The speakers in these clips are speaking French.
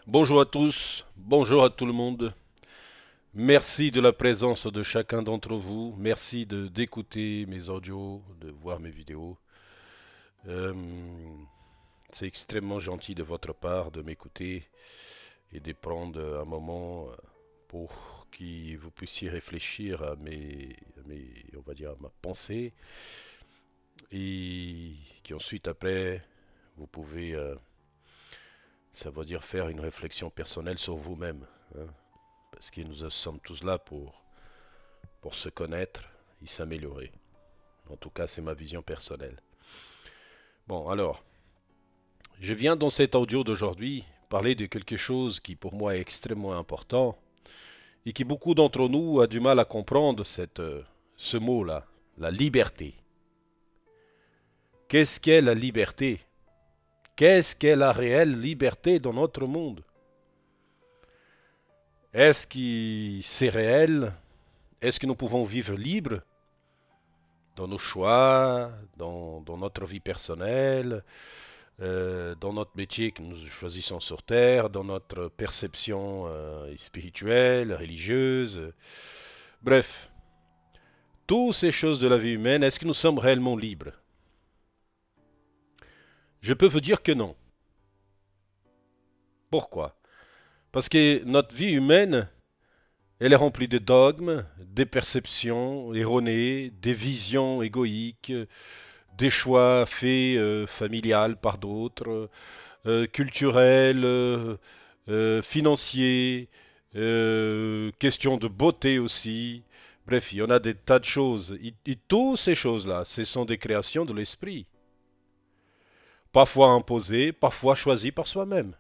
Bonjour à tous, bonjour à tout le monde. Merci de la présence de chacun d'entre vous. Merci d'écouter mes audios, de voir mes vidéos. Euh, c'est extrêmement gentil de votre part de m'écouter et de prendre un moment pour que vous puissiez réfléchir on va dire, à ma pensée et qu'ensuite après vous pouvez, ça veut dire faire une réflexion personnelle sur vous-même, hein. Parce que nous sommes tous là pour se connaître et s'améliorer. En tout cas, c'est ma vision personnelle. Bon, alors, je viens dans cet audio d'aujourd'hui parler de quelque chose qui pour moi est extrêmement important et qui beaucoup d'entre nous a du mal à comprendre ce mot-là, la liberté. Qu'est-ce qu'est la liberté? Qu'est-ce qu'est la réelle liberté dans notre monde? Est-ce que c'est réel? Est-ce que nous pouvons vivre libres dans nos choix, dans notre vie personnelle, dans notre métier que nous choisissons sur Terre, dans notre perception spirituelle, religieuse, bref, toutes ces choses de la vie humaine, est-ce que nous sommes réellement libres? Je peux vous dire que non. Pourquoi? Parce que notre vie humaine, elle est remplie de dogmes, des perceptions erronées, des visions égoïques, des choix faits familiales par d'autres, culturels, financiers, questions de beauté aussi. Bref, il y en a des tas de choses. Et toutes ces choses-là, ce sont des créations de l'esprit. Parfois imposées, parfois choisies par soi-même.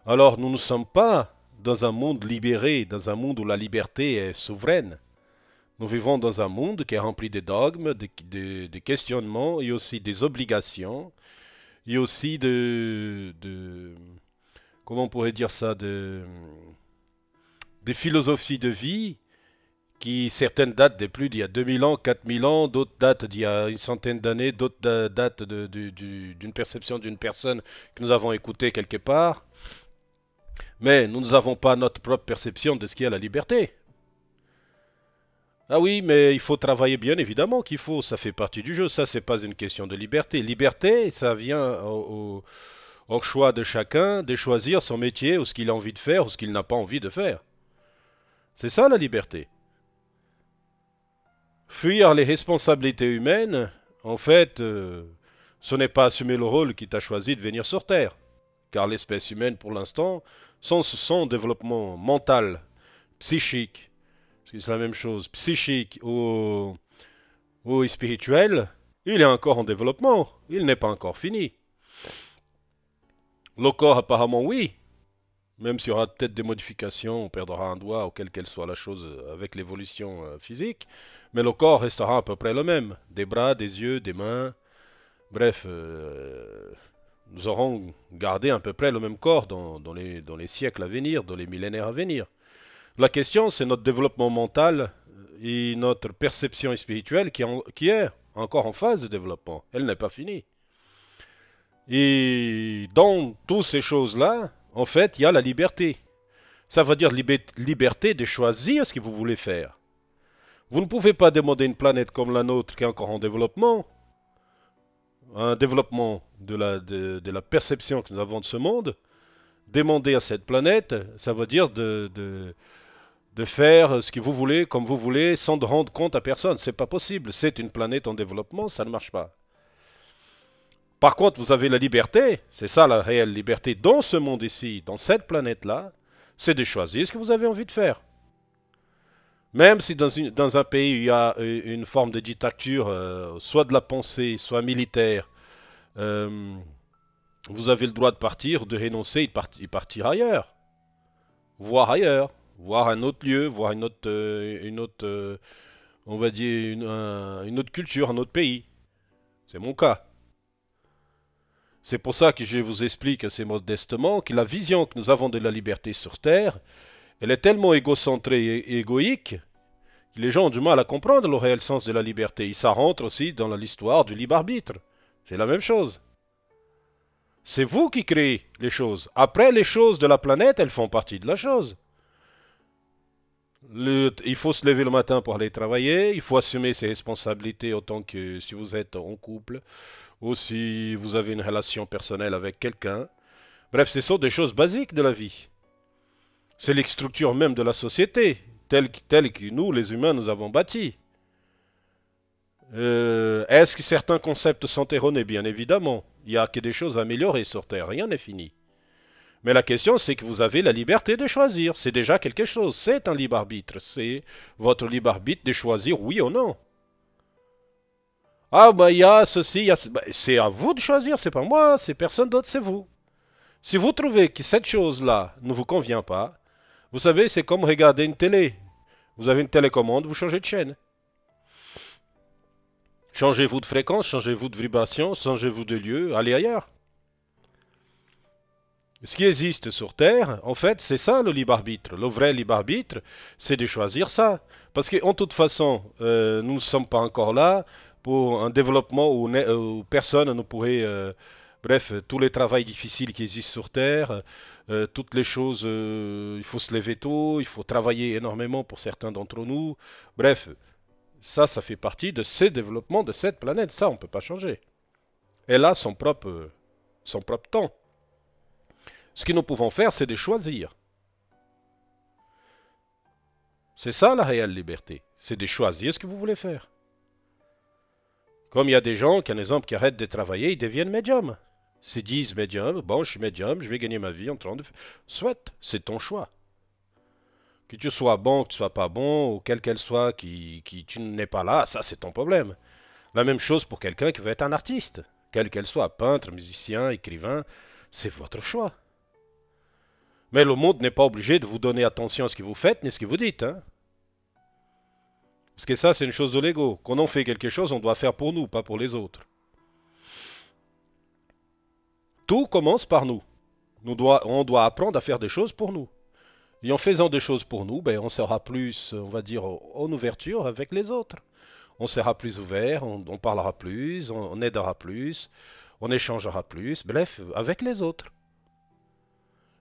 Alors nous ne sommes pas dans un monde libéré, dans un monde où la liberté est souveraine. Nous vivons dans un monde qui est rempli de dogmes, de questionnements et aussi des obligations et aussi comment on pourrait dire ça, des philosophies de vie qui certaines datent de plus d'il y a 2000 ans, 4000 ans, d'autres datent d'il y a une centaine d'années, d'autres datent d'une perception d'une personne que nous avons écoutée quelque part. Mais nous n'avons pas notre propre perception de ce qu'est la liberté. Ah oui, mais il faut travailler bien évidemment qu'il faut, ça fait partie du jeu, ça c'est pas une question de liberté. Liberté, ça vient au choix de chacun de choisir son métier ou ce qu'il a envie de faire ou ce qu'il n'a pas envie de faire. C'est ça la liberté. Fuir les responsabilités humaines, en fait, ce n'est pas assumer le rôle qui t'a choisi de venir sur Terre. Car l'espèce humaine, pour l'instant, son développement mental, psychique, parce que c'est la même chose, psychique ou spirituel, il est encore en développement, il n'est pas encore fini. Le corps, apparemment, oui, même s'il y aura peut-être des modifications, on perdra un doigt, ou quelle qu'elle soit la chose avec l'évolution physique, mais le corps restera à peu près le même. Des bras, des yeux, des mains, bref, nous aurons gardé à peu près le même corps dans les siècles à venir, dans les millénaires à venir. La question, c'est notre développement mental et notre perception spirituelle qui est encore en phase de développement. Elle n'est pas finie. Et dans toutes ces choses-là, en fait, il y a la liberté. Ça veut dire liberté de choisir ce que vous voulez faire. Vous ne pouvez pas demander une planète comme la nôtre qui est encore en développement, un développement de la perception que nous avons de ce monde. Demander à cette planète, ça veut dire de faire ce que vous voulez, comme vous voulez, sans de rendre compte à personne. C'est pas possible. C'est une planète en développement, ça ne marche pas. Par contre, vous avez la liberté, c'est ça la réelle liberté dans ce monde ici, dans cette planète-là, c'est de choisir ce que vous avez envie de faire. Même si dans un pays où il y a une forme de dictature, soit de la pensée, soit militaire, euh, vous avez le droit de partir, de renoncer et de partir ailleurs. Voir un autre lieu, voir une autre on va dire, une autre culture, un autre pays. C'est mon cas. C'est pour ça que je vous explique assez modestement que la vision que nous avons de la liberté sur Terre, elle est tellement égocentrée et égoïque que les gens ont du mal à comprendre le réel sens de la liberté. Et ça rentre aussi dans l'histoire du libre arbitre. C'est la même chose. C'est vous qui créez les choses. Après, les choses de la planète, elles font partie de la chose. Il faut se lever le matin pour aller travailler, il faut assumer ses responsabilités autant que si vous êtes en couple ou si vous avez une relation personnelle avec quelqu'un. Bref, ce sont des choses basiques de la vie. C'est les structures même de la société, telle que nous, les humains, nous avons bâti. Est-ce que certains concepts sont erronés? Bien évidemment. Il n'y a que des choses à améliorer sur Terre, rien n'est fini. Mais la question, c'est que vous avez la liberté de choisir. C'est déjà quelque chose. C'est un libre arbitre. C'est votre libre arbitre de choisir oui ou non. Ah, bah, il y a ceci, il y a... Bah, c'est à vous de choisir, c'est pas moi, c'est personne d'autre, c'est vous. Si vous trouvez que cette chose-là ne vous convient pas, vous savez, c'est comme regarder une télé. Vous avez une télécommande, vous changez de chaîne. Changez-vous de fréquence, changez-vous de vibration, changez-vous de lieu, allez ailleurs. Ce qui existe sur Terre, en fait, c'est ça le libre arbitre. Le vrai libre arbitre, c'est de choisir ça. Parce qu'en toute façon, nous ne sommes pas encore là pour un développement où personne ne pourrait... bref, tous les travaux difficiles qui existent sur Terre, toutes les choses, il faut se lever tôt, il faut travailler énormément pour certains d'entre nous. Bref, ça fait partie de ce développement de cette planète. Ça, on ne peut pas changer. Elle a son propre temps. Ce que nous pouvons faire, c'est de choisir. C'est ça la réelle liberté. C'est de choisir ce que vous voulez faire. Comme il y a des gens, par exemple, qui arrêtent de travailler, ils deviennent médiums. Ils se disent médium, bon, je suis médium, je vais gagner ma vie en train de... Soit, c'est ton choix. Que tu sois bon, que tu sois pas bon, ou quel qu'elle soit, qui tu n'es pas là, ça c'est ton problème. La même chose pour quelqu'un qui veut être un artiste. Quel qu'elle soit, peintre, musicien, écrivain, c'est votre choix. Mais le monde n'est pas obligé de vous donner attention à ce que vous faites ni ce que vous dites. Hein. Parce que ça, c'est une chose de l'ego. Quand on fait quelque chose, on doit faire pour nous, pas pour les autres. Tout commence par nous. On doit apprendre à faire des choses pour nous. Et en faisant des choses pour nous, ben, on sera plus, on va dire, en ouverture avec les autres. On sera plus ouvert, on parlera plus, on aidera plus, on échangera plus, bref, avec les autres.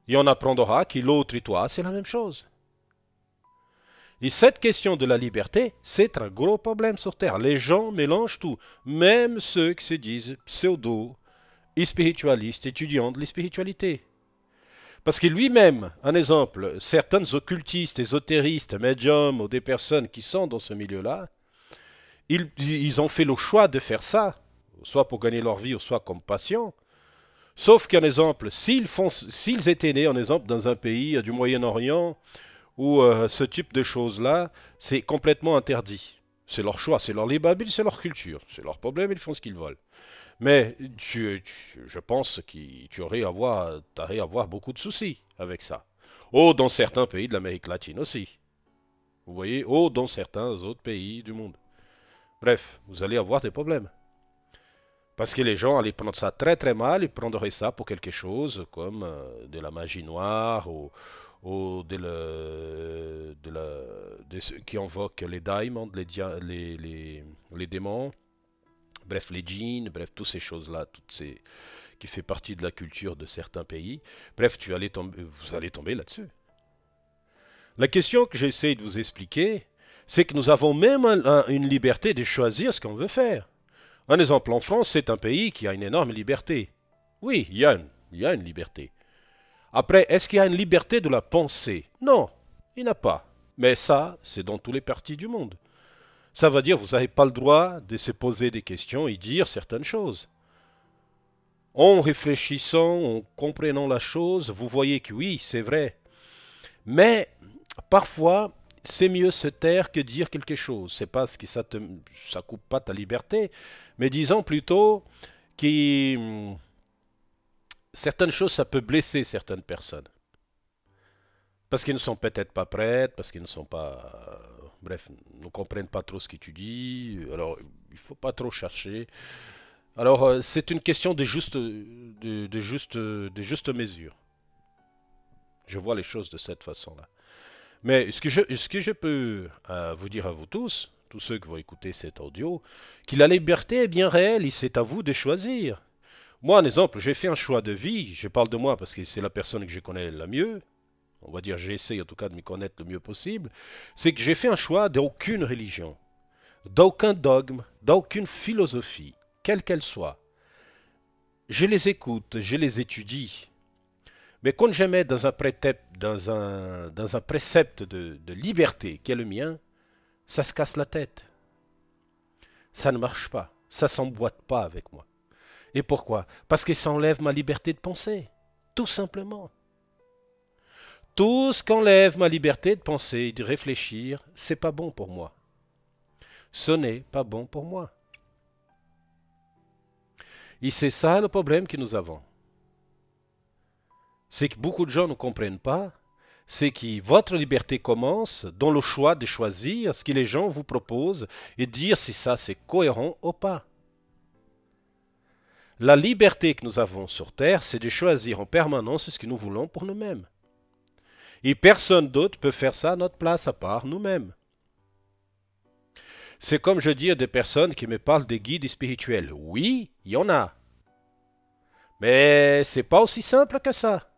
Et on apprendra que l'autre et toi, c'est la même chose. Et cette question de la liberté, c'est un gros problème sur Terre. Les gens mélangent tout, même ceux qui se disent pseudo et spiritualistes, étudiants de la spiritualité. Parce que lui-même, un exemple, certains occultistes, ésotéristes, médiums ou des personnes qui sont dans ce milieu-là, ils ont fait le choix de faire ça, soit pour gagner leur vie, ou soit comme patient. Sauf qu'un exemple, s'ils étaient nés, un exemple, dans un pays du Moyen-Orient, où ce type de choses-là, c'est complètement interdit. C'est leur choix, c'est leur libre arbitre, c'est leur culture. C'est leur problème, ils font ce qu'ils veulent. Mais je pense que tu aurais à avoir beaucoup de soucis avec ça. Oh, dans certains pays de l'Amérique latine aussi. Vous voyez, oh, dans certains autres pays du monde. Bref, vous allez avoir des problèmes. Parce que les gens allaient prendre ça très très mal, ils prendraient ça pour quelque chose comme de la magie noire ou de ceux qui invoquent les diamonds, les démons, bref les djinns, bref toutes ces choses-là, qui fait partie de la culture de certains pays. Bref, vous allez tomber là-dessus. La question que j'essaie de vous expliquer, c'est que nous avons même une liberté de choisir ce qu'on veut faire. Un exemple, en France, c'est un pays qui a une énorme liberté. Oui, il y a une liberté. Après, est-ce qu'il y a une liberté de la pensée? Non, il n'y en a pas. Mais ça, c'est dans tous les partis du monde. Ça veut dire que vous n'avez pas le droit de se poser des questions et dire certaines choses. En réfléchissant, en comprenant la chose, vous voyez que oui, c'est vrai. Mais parfois, c'est mieux se taire que dire quelque chose. C'est pas ce que ça coupe pas ta liberté, mais disons plutôt que certaines choses, ça peut blesser certaines personnes. Parce qu'ils ne sont peut-être pas prêtes, parce qu'ils ne sont pas... bref, ne comprennent pas trop ce que tu dis. Alors, il ne faut pas trop chercher. Alors, c'est une question de juste mesure. Je vois les choses de cette façon-là. Mais ce que je peux vous dire à vous tous ceux qui vont écouter cet audio, que la liberté est bien réelle et c'est à vous de choisir. Moi, un exemple, j'ai fait un choix de vie, je parle de moi parce que c'est la personne que je connais la mieux, on va dire j'essaie en tout cas de m'y connaître le mieux possible, c'est que j'ai fait un choix d'aucune religion, d'aucun dogme, d'aucune philosophie, quelle qu'elle soit. Je les écoute, je les étudie, mais quand je mets dans un précepte de liberté qui est le mien, ça se casse la tête. Ça ne marche pas, ça s'emboîte pas avec moi. Et pourquoi? Parce que ça enlève ma liberté de penser, tout simplement. Tout ce qu'enlève ma liberté de penser, de réfléchir, c'est pas bon pour moi. Ce n'est pas bon pour moi. Et c'est ça le problème que nous avons. C'est que beaucoup de gens ne comprennent pas, c'est que votre liberté commence dans le choix de choisir ce que les gens vous proposent et dire si ça c'est cohérent ou pas. La liberté que nous avons sur Terre, c'est de choisir en permanence ce que nous voulons pour nous-mêmes. Et personne d'autre peut faire ça à notre place à part nous-mêmes. C'est comme je dis à des personnes qui me parlent des guides spirituels. Oui, il y en a. Mais c'est pas aussi simple que ça.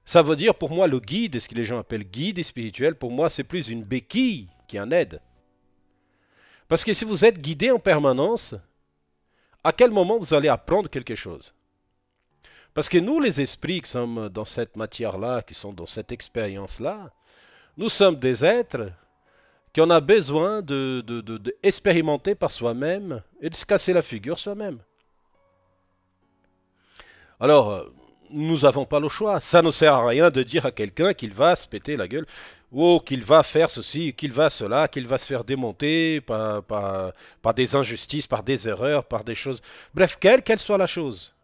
Ça veut dire pour moi le guide, ce que les gens appellent guide spirituel, pour moi c'est plus une béquille qui en aide. Parce que si vous êtes guidé en permanence, à quel moment vous allez apprendre quelque chose? Parce que nous les esprits qui sommes dans cette matière-là, qui sont dans cette expérience-là, nous sommes des êtres qui en a besoin d'expérimenter par soi-même et de se casser la figure soi-même. Alors, nous n'avons pas le choix. Ça ne sert à rien de dire à quelqu'un qu'il va se péter la gueule, ou qu'il va faire ceci, qu'il va cela, qu'il va se faire démonter par des injustices, par des erreurs, par des choses. Bref, quelle qu'elle soit la chose.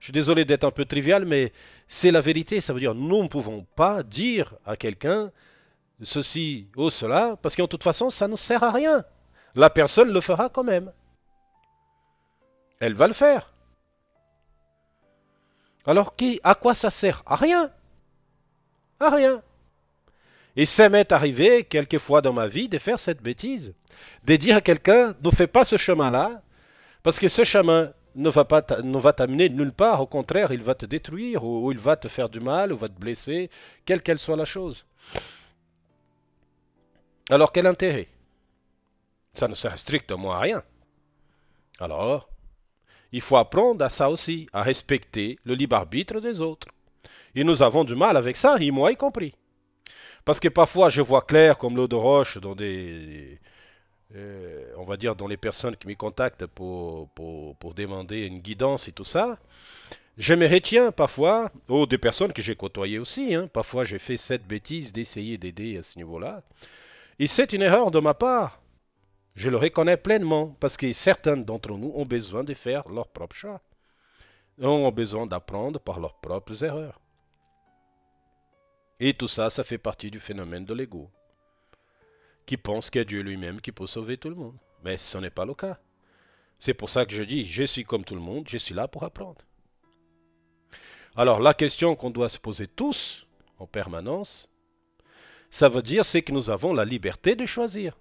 Je suis désolé d'être un peu trivial, mais c'est la vérité. Ça veut dire nous ne pouvons pas dire à quelqu'un ceci ou cela, parce qu'en toute façon, ça ne sert à rien. La personne le fera quand même. Elle va le faire. Alors, à quoi ça sert? À rien. À rien. Et ça m'est arrivé quelquefois dans ma vie de faire cette bêtise. De dire à quelqu'un, ne fais pas ce chemin-là, parce que ce chemin ne va t'amener nulle part. Au contraire, il va te détruire, ou il va te faire du mal, ou va te blesser, quelle qu'elle soit la chose. Alors, quel intérêt? Ça ne sert strictement à rien. Alors, il faut apprendre à ça aussi, à respecter le libre arbitre des autres. Et nous avons du mal avec ça, et moi y compris. Parce que parfois je vois clair comme l'eau de roche dans on va dire dans les personnes qui me contactent pour demander une guidance et tout ça. Je me retiens parfois, ou des personnes que j'ai côtoyées aussi, hein, parfois j'ai fait cette bêtise d'essayer d'aider à ce niveau-là. Et c'est une erreur de ma part. Je le reconnais pleinement, parce que certains d'entre nous ont besoin de faire leur propre choix. Ont besoin d'apprendre par leurs propres erreurs. Et tout ça, ça fait partie du phénomène de l'ego, qui pense qu'il y a Dieu lui-même qui peut sauver tout le monde. Mais ce n'est pas le cas. C'est pour ça que je dis, je suis comme tout le monde, je suis là pour apprendre. Alors la question qu'on doit se poser tous, en permanence, ça veut dire c'est que nous avons la liberté de choisir.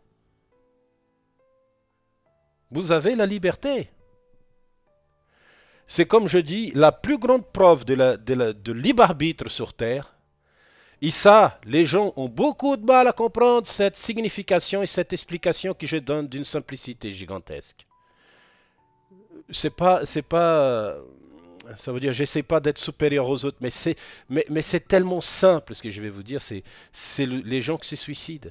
Vous avez la liberté. C'est comme je dis, la plus grande preuve de libre arbitre sur Terre. Et ça, les gens ont beaucoup de mal à comprendre cette signification et cette explication que je donne d'une simplicité gigantesque. Ça veut dire, j'essaie pas d'être supérieur aux autres, mais c'est tellement simple ce que je vais vous dire, c'est les gens qui se suicident.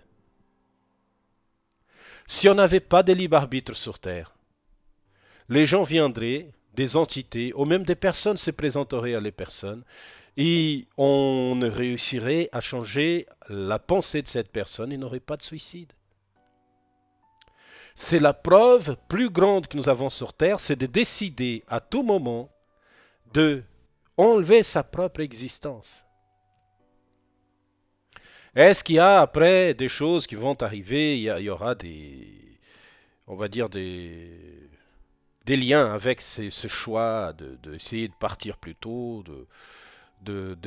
Si on n'avait pas de libre arbitre sur Terre, les gens viendraient, des entités, ou même des personnes se présenteraient à les personnes, et on réussirait à changer la pensée de cette personne, il n'aurait pas de suicide. C'est la preuve plus grande que nous avons sur Terre, c'est de décider à tout moment de enlever sa propre existence. Est-ce qu'il y a après des choses qui vont arriver, il y aura des, on va dire des liens avec ce choix d'essayer de partir plus tôt,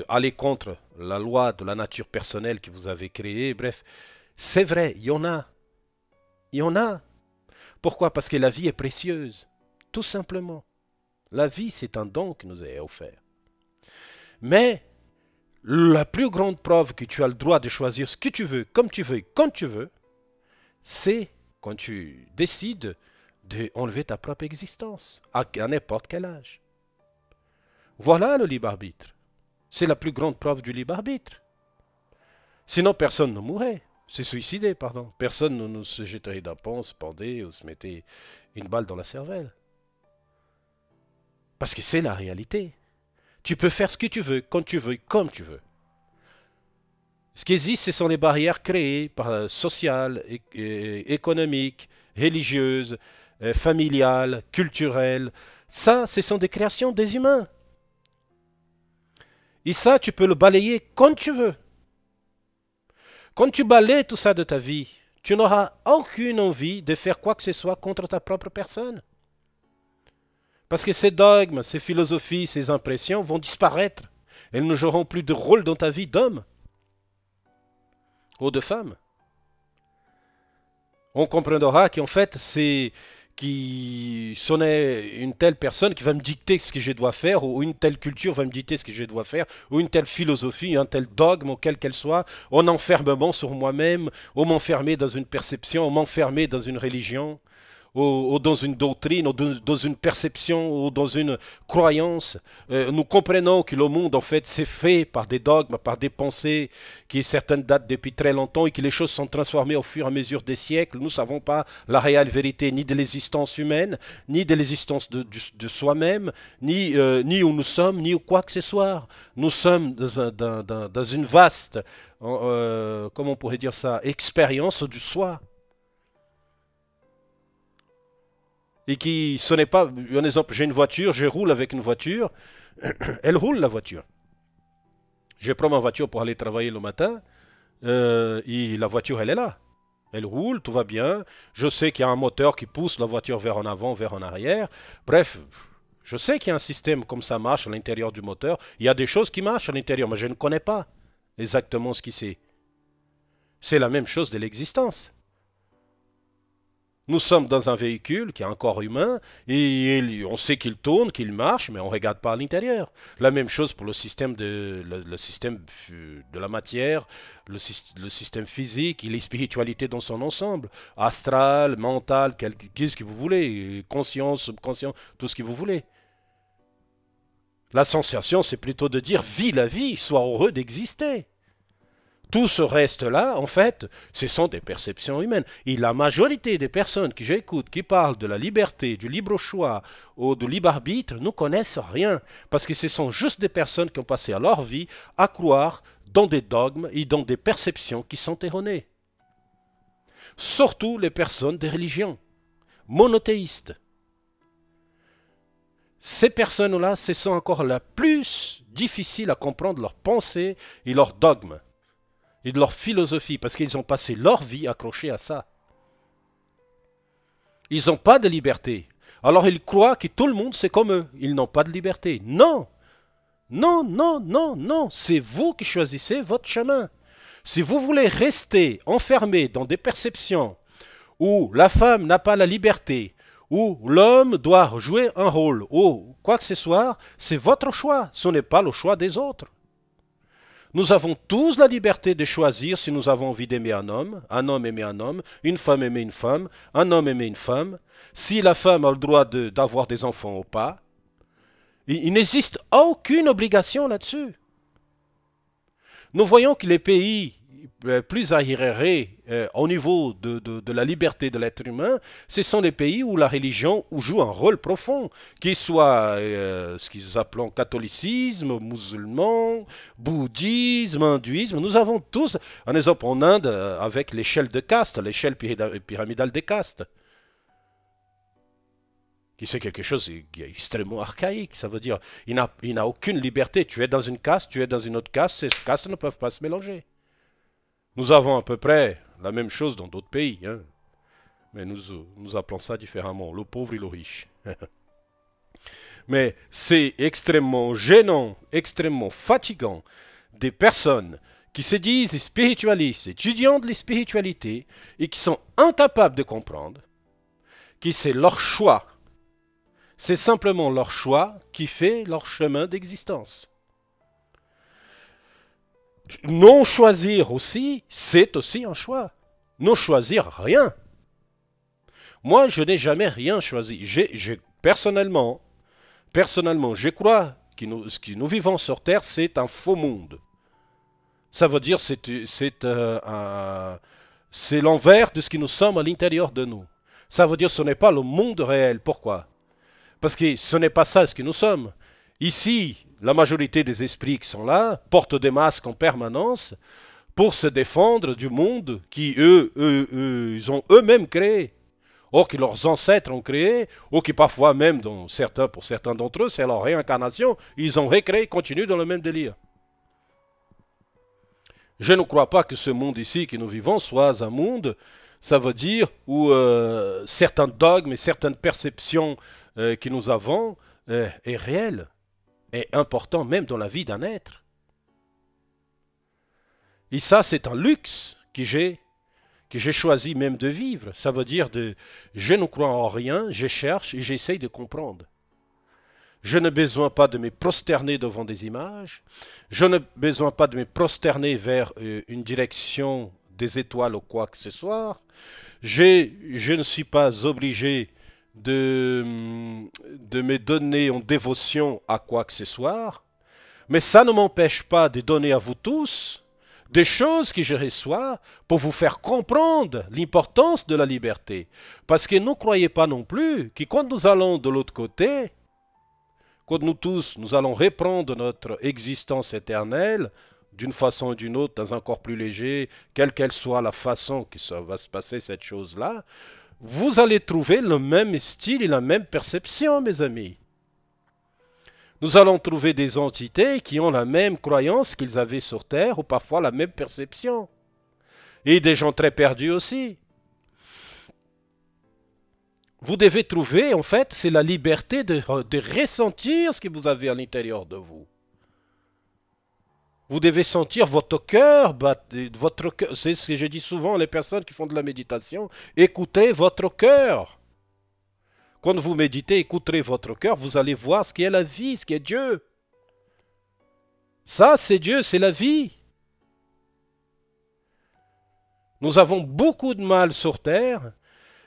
aller contre la loi de la nature personnelle que vous avez créée. Bref, c'est vrai, il y en a. Il y en a. Pourquoi? Parce que la vie est précieuse. Tout simplement. La vie, c'est un don qui nous est offert. Mais la plus grande preuve que tu as le droit de choisir ce que tu veux, comme tu veux, quand tu veux, c'est quand tu décides d'enlever ta propre existence, à n'importe quel âge. Voilà le libre arbitre. C'est la plus grande preuve du libre arbitre. Sinon, personne ne mourrait. Se suicider, pardon. Personne ne se jetterait d'un pont, se pendait ou se mettait une balle dans la cervelle. Parce que c'est la réalité. Tu peux faire ce que tu veux, quand tu veux, comme tu veux. Ce qui existe, ce sont les barrières créées par sociales, économiques, religieuses, familiales, culturelles. Ça, ce sont des créations des humains. Et ça, tu peux le balayer quand tu veux. Quand tu balayes tout ça de ta vie, tu n'auras aucune envie de faire quoi que ce soit contre ta propre personne. Parce que ces dogmes, ces philosophies, ces impressions vont disparaître. Elles ne joueront plus de rôle dans ta vie d'homme ou de femme. On comprendra qu'en fait, c'est qui sonnait une telle personne qui va me dicter ce que je dois faire, ou une telle culture va me dicter ce que je dois faire, ou une telle philosophie, un tel dogme, quel qu'elle soit, en enfermement sur moi-même, ou m'enfermer dans une perception, ou m'enfermer dans une religion, ou dans une doctrine, ou dans une perception, ou dans une croyance. Nous comprenons que le monde, en fait, c'est fait par des dogmes, par des pensées qui certaines datent depuis très longtemps et que les choses sont transformées au fur et à mesure des siècles. Nous ne savons pas la réelle vérité ni de l'existence humaine, ni de l'existence de soi-même, ni où nous sommes, ni où quoi que ce soit. Nous sommes dans une vaste, comment on pourrait dire ça, expérience du soi. Et qui, ce n'est pas, un exemple, j'ai une voiture, je roule avec une voiture, elle roule la voiture. Je prends ma voiture pour aller travailler le matin, et la voiture, elle est là. Elle roule, tout va bien. Je sais qu'il y a un moteur qui pousse la voiture vers en avant, vers en arrière. Bref, je sais qu'il y a un système comme ça marche à l'intérieur du moteur. Il y a des choses qui marchent à l'intérieur, mais je ne connais pas exactement ce qui c'est. C'est la même chose de l'existence. Nous sommes dans un véhicule qui a un corps humain et on sait qu'il tourne, qu'il marche, mais on ne regarde pas à l'intérieur. La même chose pour le système de la matière, le système physique et les spiritualités dans son ensemble. Astral, mental, qu'est-ce que vous voulez, conscience, subconscient, tout ce que vous voulez. La sensation, c'est plutôt de dire « vis la vie, sois heureux d'exister ». Tout ce reste-là, en fait, ce sont des perceptions humaines. Et la majorité des personnes que j'écoute qui parlent de la liberté, du libre choix ou du libre arbitre ne connaissent rien. Parce que ce sont juste des personnes qui ont passé leur vie à croire dans des dogmes et dans des perceptions qui sont erronées. Surtout les personnes des religions monothéistes. Ces personnes-là, ce sont encore la plus difficile à comprendre leurs pensées et leurs dogmes. Et de leur philosophie, parce qu'ils ont passé leur vie accrochés à ça. Ils n'ont pas de liberté. Alors ils croient que tout le monde c'est comme eux. Ils n'ont pas de liberté. Non! Non, non, non, non. C'est vous qui choisissez votre chemin. Si vous voulez rester enfermé dans des perceptions où la femme n'a pas la liberté, où l'homme doit jouer un rôle, ou quoi que ce soit, c'est votre choix. Ce n'est pas le choix des autres. Nous avons tous la liberté de choisir si nous avons envie d'aimer un homme aimer un homme, une femme aimer une femme, un homme aimer une femme, si la femme a le droit d'avoir des enfants ou pas. Il n'existe aucune obligation là-dessus. Nous voyons que les pays plus arriérés au niveau de la liberté de l'être humain, ce sont les pays où la religion joue un rôle profond, qu'il soit ce qu'ils appellent catholicisme, musulman, bouddhisme, hindouisme. Nous avons tous, un exemple en Inde, avec l'échelle de caste, l'échelle pyramidale des castes, qui c'est quelque chose qui est extrêmement archaïque. Ça veut dire il n'a aucune liberté. Tu es dans une caste, tu es dans une autre caste, ces castes ne peuvent pas se mélanger. Nous avons à peu près la même chose dans d'autres pays, hein. Mais nous appelons ça différemment, le pauvre et le riche. Mais c'est extrêmement gênant, extrêmement fatigant des personnes qui se disent spiritualistes, étudiants de la spiritualité, et qui sont incapables de comprendre que c'est leur choix. C'est simplement leur choix qui fait leur chemin d'existence. Non choisir aussi, c'est aussi un choix. Non choisir rien. Moi, je n'ai jamais rien choisi. Personnellement, je crois que ce que nous vivons sur Terre, c'est un faux monde. Ça veut dire que c'est l'envers de ce que nous sommes à l'intérieur de nous. Ça veut dire que ce n'est pas le monde réel. Pourquoi? Parce que ce n'est pas ça ce que nous sommes. Ici, la majorité des esprits qui sont là portent des masques en permanence pour se défendre du monde qui, ils ont eux-mêmes créé. Or que leurs ancêtres ont créé, ou que parfois même, pour certains d'entre eux, c'est leur réincarnation, ils ont recréé, continuent dans le même délire. Je ne crois pas que ce monde ici que nous vivons soit un monde, ça veut dire, où certains dogmes et certaines perceptions que nous avons est réel, est important même dans la vie d'un être. Et ça, c'est un luxe que j'ai choisi même de vivre. Ça veut dire je ne crois en rien, je cherche et j'essaye de comprendre. Je n'ai besoin pas de me prosterner devant des images. Je n'ai besoin pas de me prosterner vers une direction des étoiles ou quoi que ce soit. Je ne suis pas obligé de me donner en dévotion à quoi que ce soit. Mais ça ne m'empêche pas de donner à vous tous des choses que je reçois pour vous faire comprendre l'importance de la liberté. Parce que ne croyez pas non plus que quand nous allons de l'autre côté, quand nous tous, nous allons reprendre notre existence éternelle, d'une façon ou d'une autre, dans un corps plus léger, quelle qu'elle soit la façon que ça va se passer, cette chose-là, vous allez trouver le même style et la même perception, mes amis. Nous allons trouver des entités qui ont la même croyance qu'ils avaient sur Terre, ou parfois la même perception. Et des gens très perdus aussi. Vous devez trouver, en fait, c'est la liberté de ressentir ce que vous avez à l'intérieur de vous. Vous devez sentir votre cœur, c'est ce que je dis souvent aux personnes qui font de la méditation, écoutez votre cœur. Quand vous méditez, écoutez votre cœur, vous allez voir ce qu'est la vie, ce qu'est Dieu. Ça, c'est Dieu, c'est la vie. Nous avons beaucoup de mal sur Terre,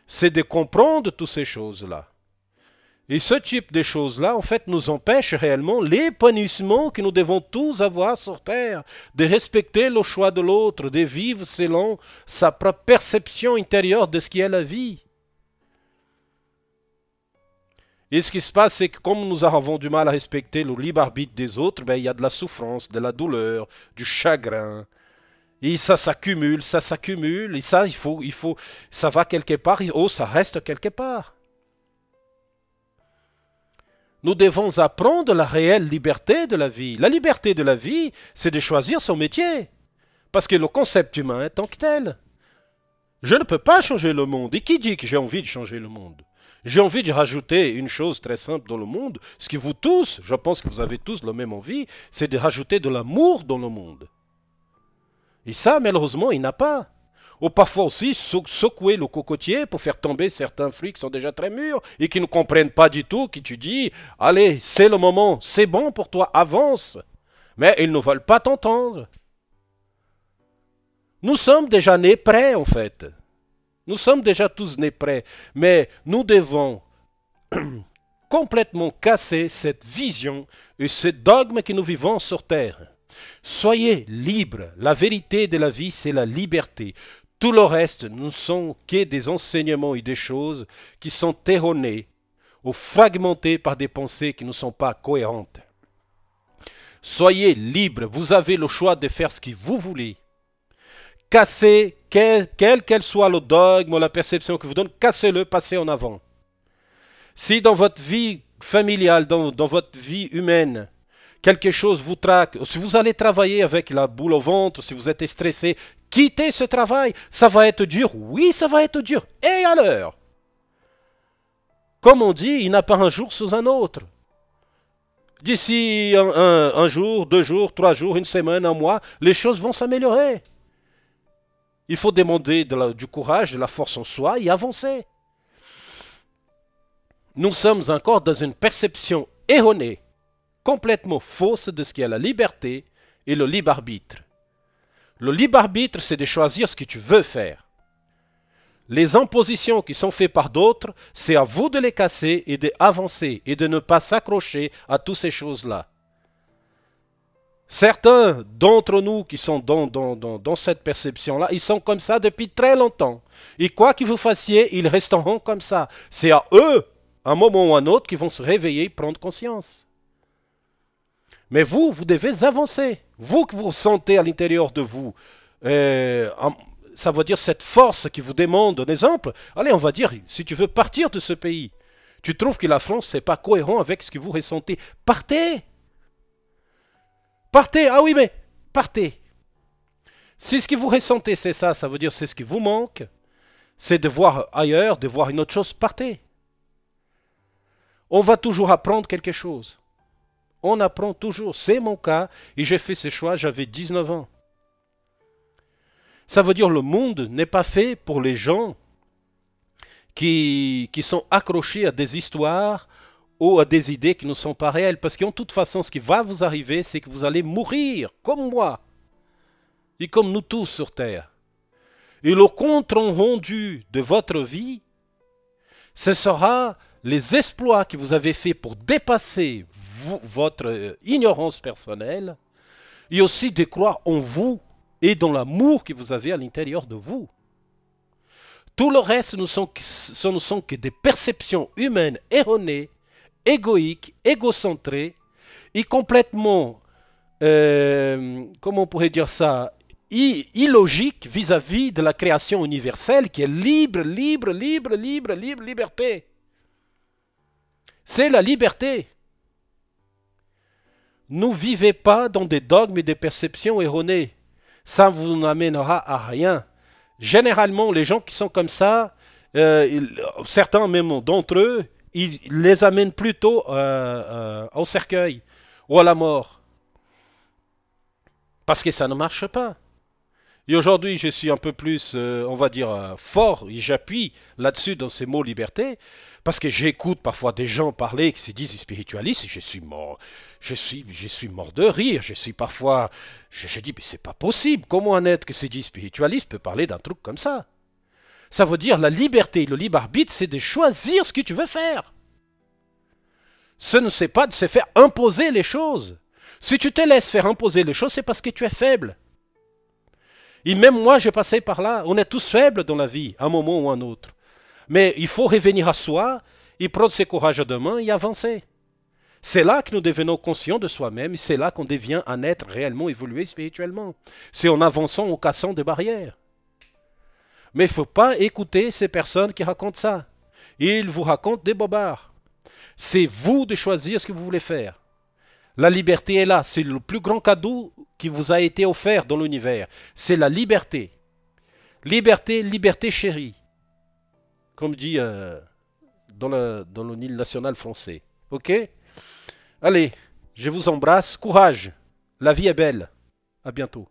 c'est de comprendre toutes ces choses-là. Et ce type de choses-là, en fait, nous empêche réellement l'épanouissement que nous devons tous avoir sur Terre, de respecter le choix de l'autre, de vivre selon sa propre perception intérieure de ce qu'est la vie. Et ce qui se passe, c'est que comme nous avons du mal à respecter le libre arbitre des autres, ben, il y a de la souffrance, de la douleur, du chagrin. Et ça s'accumule, et ça, ça va quelque part, ça reste quelque part. Nous devons apprendre la réelle liberté de la vie. La liberté de la vie, c'est de choisir son métier. Parce que le concept humain est tant que tel. Je ne peux pas changer le monde. Et qui dit que j'ai envie de changer le monde? J'ai envie de rajouter une chose très simple dans le monde. Ce que vous tous, je pense que vous avez tous la même envie, c'est de rajouter de l'amour dans le monde. Et ça, malheureusement, il n'a pas. Ou parfois aussi secouer le cocotier pour faire tomber certains fruits qui sont déjà très mûrs et qui ne comprennent pas du tout, que tu dis, allez, c'est le moment, c'est bon pour toi, avance. Mais ils ne veulent pas t'entendre. Nous sommes déjà nés prêts, en fait. Nous sommes déjà tous nés prêts. Mais nous devons complètement casser cette vision et ce dogme que nous vivons sur Terre. Soyez libres. La vérité de la vie, c'est la liberté. Tout le reste ne sont que des enseignements et des choses qui sont erronées ou fragmentées par des pensées qui ne sont pas cohérentes. Soyez libres. Vous avez le choix de faire ce que vous voulez. Cassez, quel qu'elle soit le dogme ou la perception que vous donne, cassez-le, passez en avant. Si dans votre vie familiale, dans votre vie humaine, quelque chose vous traque, si vous allez travailler avec la boule au ventre, si vous êtes stressé, quittez ce travail. Ça va être dur, oui, ça va être dur. Et à l'heure. Comme on dit, il n'y a pas un jour sous un autre. D'ici un jour, 2 jours, 3 jours, une semaine, un mois, les choses vont s'améliorer. Il faut demander du courage, de la force en soi et avancer. Nous sommes encore dans une perception erronée, complètement fausse de ce qu'est la liberté et le libre arbitre. Le libre arbitre, c'est de choisir ce que tu veux faire. Les impositions qui sont faites par d'autres, c'est à vous de les casser et d'avancer et de ne pas s'accrocher à toutes ces choses-là. Certains d'entre nous qui sont dans cette perception-là, ils sont comme ça depuis très longtemps. Et quoi que vous fassiez, ils resteront comme ça. C'est à eux, à un moment ou à un autre, qu'ils vont se réveiller et prendre conscience. Mais vous, vous devez avancer. Vous que vous sentez à l'intérieur de vous, ça veut dire cette force qui vous demande un exemple. Allez, on va dire, si tu veux partir de ce pays, tu trouves que la France, c'est pas cohérent avec ce que vous ressentez, partez. Partez, ah oui, mais partez. Si ce que vous ressentez, c'est ça, ça veut dire c'est ce qui vous manque, c'est de voir ailleurs, de voir une autre chose, partez. On va toujours apprendre quelque chose. On apprend toujours, c'est mon cas, et j'ai fait ce choix, j'avais 19 ans. Ça veut dire le monde n'est pas fait pour les gens qui sont accrochés à des histoires ou à des idées qui ne sont pas réelles. Parce qu'en toute façon, ce qui va vous arriver, c'est que vous allez mourir, comme moi, et comme nous tous sur Terre. Et le compte rendu de votre vie, ce sera les exploits que vous avez faits pour dépasser votre ignorance personnelle, et aussi de croire en vous et dans l'amour que vous avez à l'intérieur de vous. Tout le reste ne sont que des perceptions humaines erronées, égoïques, égocentrées, et complètement, comment on pourrait dire ça, illogiques vis-à-vis de la création universelle qui est libre, libre, libre, libre, libre, liberté. C'est la liberté. Ne vivez pas dans des dogmes et des perceptions erronées. Ça vous n'amènera à rien. Généralement, les gens qui sont comme ça, certains même d'entre eux, ils les amènent plutôt au cercueil ou à la mort. Parce que ça ne marche pas. Et aujourd'hui, je suis un peu plus, on va dire, fort, et j'appuie là-dessus dans ces mots liberté, parce que j'écoute parfois des gens parler qui se disent spiritualistes, et je suis mort de rire, je suis parfois, je dis, mais c'est pas possible, comment un être qui se dit spiritualiste peut parler d'un truc comme ça? Ça veut dire la liberté, le libre arbitre, c'est de choisir ce que tu veux faire. Ce n'est pas de se faire imposer les choses. Si tu te laisses faire imposer les choses, c'est parce que tu es faible. Et même moi, j'ai passé par là. On est tous faibles dans la vie, à un moment ou à un autre. Mais il faut revenir à soi, et prendre ses courages à deux mains et avancer. C'est là que nous devenons conscients de soi-même, et c'est là qu'on devient un être réellement évolué spirituellement. C'est en avançant, en cassant des barrières. Mais il ne faut pas écouter ces personnes qui racontent ça. Ils vous racontent des bobards. C'est vous de choisir ce que vous voulez faire. La liberté est là, c'est le plus grand cadeau qui vous a été offert dans l'univers. C'est la liberté. Liberté, liberté chérie. Comme dit dans le Nil national français. Ok? Allez, je vous embrasse. Courage. La vie est belle. À bientôt.